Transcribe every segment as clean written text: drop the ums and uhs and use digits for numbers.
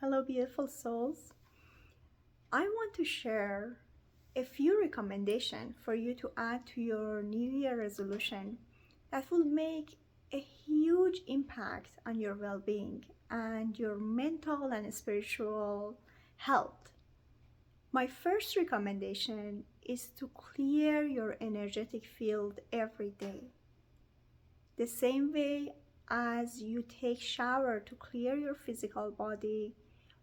Hello, beautiful souls. I want to share a few recommendations for you to add to your New Year resolution that will make a huge impact on your well being and your mental and spiritual health. My first recommendation is to clear your energetic field every day. The same way as you take shower to clear your physical body,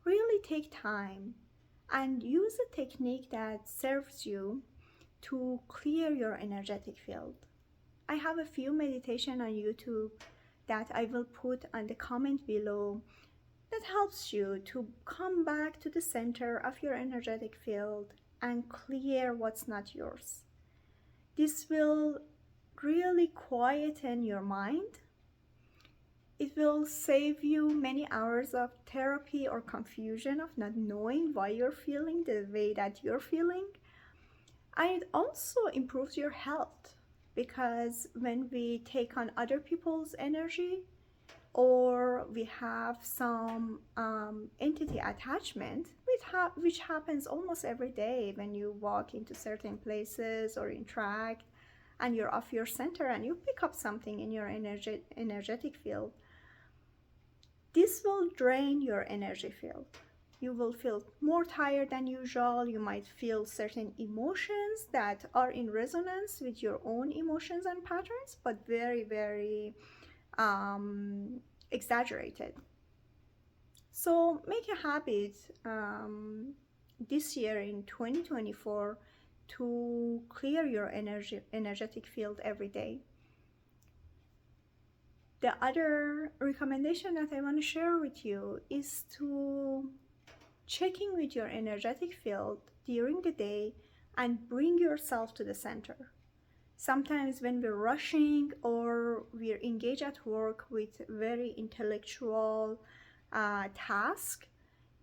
really take time and use a technique that serves you to clear your energetic field. I have a few meditation on YouTube that I will put on the comment below that helps you to come back to the center of your energetic field and clear what's not yours. This will really quieten your mind. It will save you many hours of therapy or confusion of not knowing why you're feeling the way that you're feeling. And it also improves your health because when we take on other people's energy or we have some entity attachment, which happens almost every day when you walk into certain places or interact and you're off your center and you pick up something in your energetic field, this will drain your energy field. You will feel more tired than usual. You might feel certain emotions that are in resonance with your own emotions and patterns, but very, very exaggerated. So make a habit this year in 2024 to clear your energetic field every day. The other recommendation that I want to share with you is to checking with your energetic field during the day and bring yourself to the center. Sometimes when we're rushing or we're engaged at work with very intellectual task,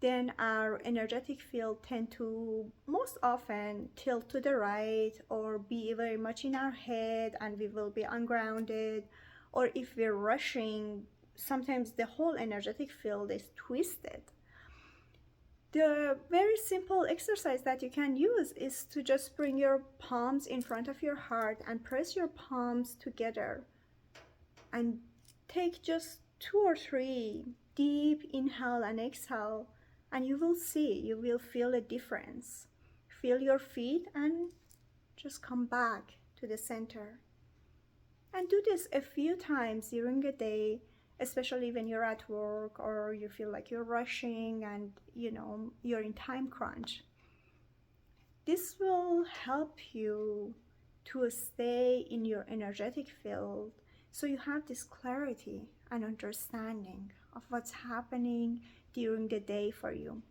then our energetic field tend to most often tilt to the right or be very much in our head, and we will be ungrounded. Or if we're rushing, sometimes the whole energetic field is twisted. The very simple exercise that you can use is to just bring your palms in front of your heart and press your palms together and take just 2 or 3 deep inhale and exhale, and you will feel a difference. Feel your feet and just come back to the center. And do this a few times during a day, especially when you're at work or you feel like you're rushing and you're in time crunch. This will help you to stay in your energetic field so you have this clarity and understanding of what's happening during the day for you.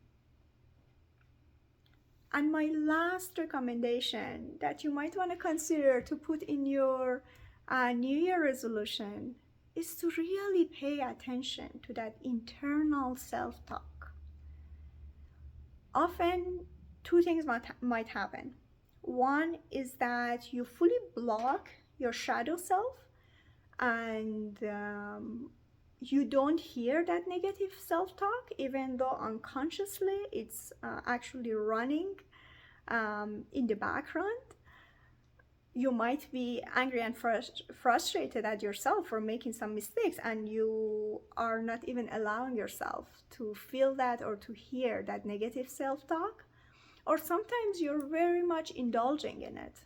And my last recommendation that you might want to consider to put in your New Year resolution is to really pay attention to that internal self-talk. Often, two things might happen. One is that you fully block your shadow self and you don't hear that negative self-talk, even though unconsciously it's actually running in the background. You might be angry and frustrated at yourself for making some mistakes, and you are not even allowing yourself to feel that or to hear that negative self-talk. Or sometimes you're very much indulging in it,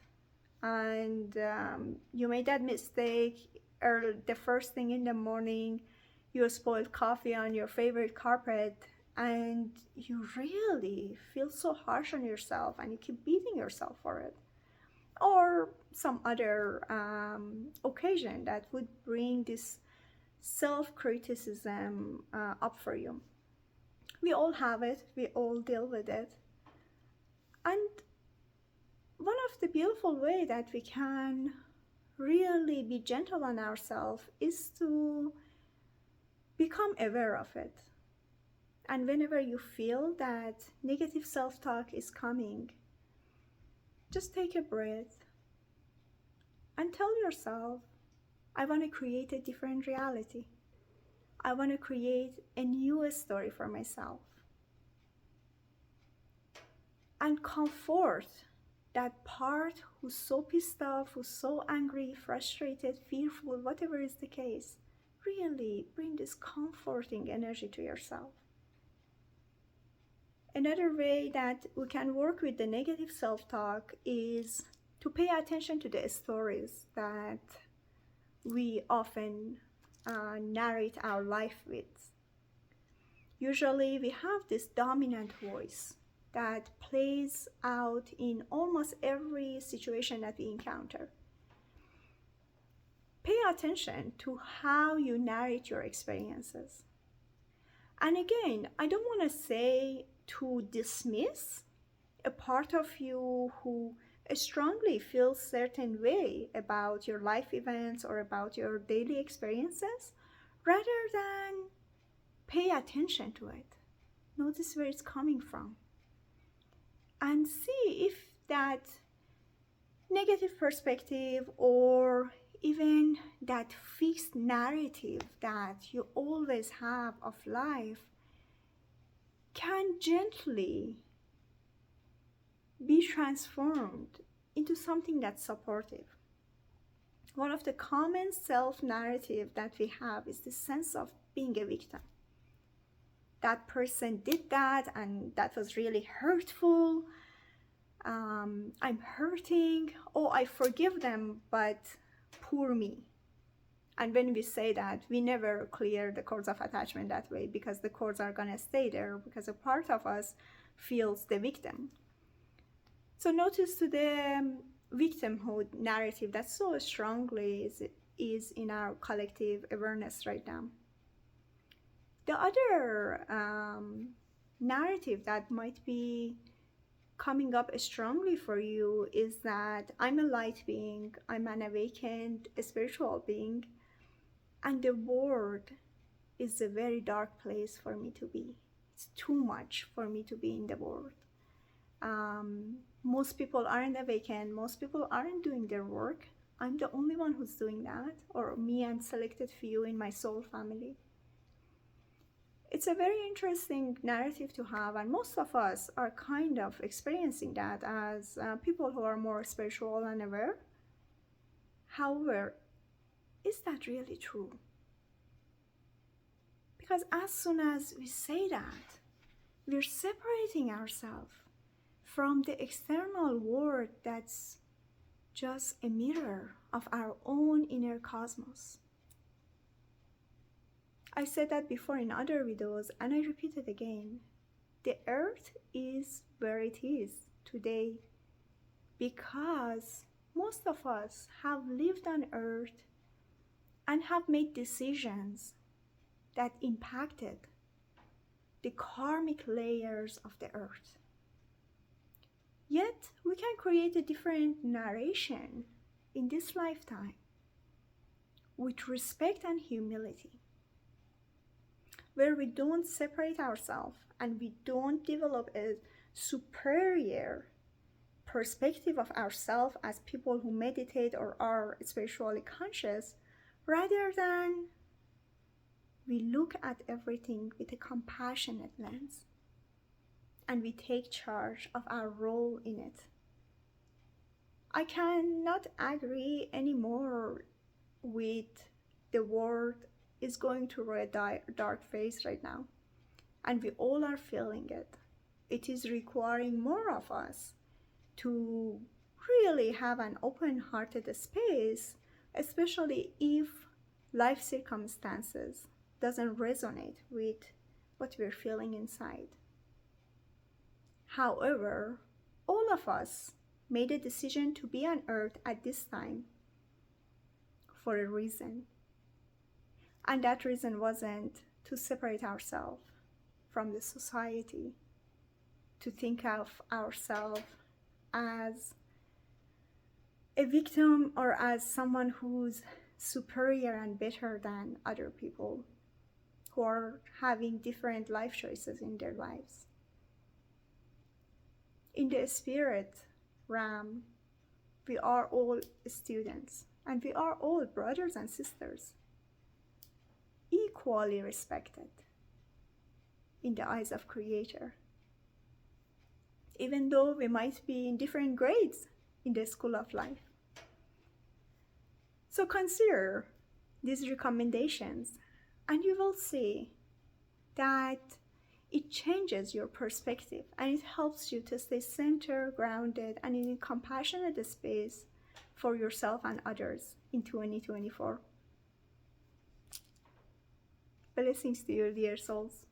and you made that mistake the first thing in the morning. You spoiled coffee on your favorite carpet, and you really feel so harsh on yourself, and you keep beating yourself for it. Or some other occasion that would bring this self-criticism up for you. We all have it, we all deal with it. And one of the beautiful ways that we can really be gentle on ourselves is to become aware of it. And whenever you feel that negative self-talk is coming, just take a breath and tell yourself, I want to create a different reality. I want to create a new story for myself. and comfort that part who's so pissed off, who's so angry, frustrated, fearful, whatever is the case. Really bring this comforting energy to yourself. Another way that we can work with the negative self-talk is to pay attention to the stories that we often narrate our life with. Usually we have this dominant voice that plays out in almost every situation that we encounter. Pay attention to how you narrate your experiences. And again, I don't want to say to dismiss a part of you who strongly feels certain way about your life events or about your daily experiences, rather than pay attention to it. Notice where it's coming from. And see if that negative perspective or even that fixed narrative that you always have of life can gently be transformed into something that's supportive. One of the common self-narrative that we have is the sense of being a victim. That person did that and that was really hurtful. I'm hurting. Oh, I forgive them, but poor me. And when we say that, we never clear the cords of attachment that way, because the cords are gonna stay there because a part of us feels the victim. So notice to the victimhood narrative that so strongly is in our collective awareness right now. The other narrative that might be coming up strongly for you is that I'm a light being, I'm an awakened spiritual being, and the world is a very dark place for me to be. It's too much for me to be in the world. Most people aren't awakened, most people aren't doing their work. I'm the only one who's doing that, or me and selected few in my soul family. It's a very interesting narrative to have, and most of us are kind of experiencing that as people who are more spiritual and aware. However, is that really true? Because as soon as we say that, we're separating ourselves from the external world that's just a mirror of our own inner cosmos. I said that before in other videos, and I repeat it again. The earth is where it is today because most of us have lived on earth and have made decisions that impacted the karmic layers of the earth. Yet we can create a different narration in this lifetime with respect and humility, where we don't separate ourselves and we don't develop a superior perspective of ourselves as people who meditate or are spiritually conscious, rather than we look at everything with a compassionate lens and we take charge of our role in it. I cannot agree anymore with the world is going through a dark phase right now, and we all are feeling it. It is requiring more of us to really have an open-hearted space, especially if life circumstances doesn't resonate with what we're feeling inside. However, all of us made a decision to be on earth at this time for a reason. And that reason wasn't to separate ourselves from the society, to think of ourselves as a victim or as someone who's superior and better than other people who are having different life choices in their lives. In the spirit realm, we are all students and we are all brothers and sisters, equally respected in the eyes of Creator. even though we might be in different grades in the school of life. So consider these recommendations, and you will see that it changes your perspective and it helps you to stay centered, grounded, and in a compassionate space for yourself and others in 2024. Blessings to you, dear souls.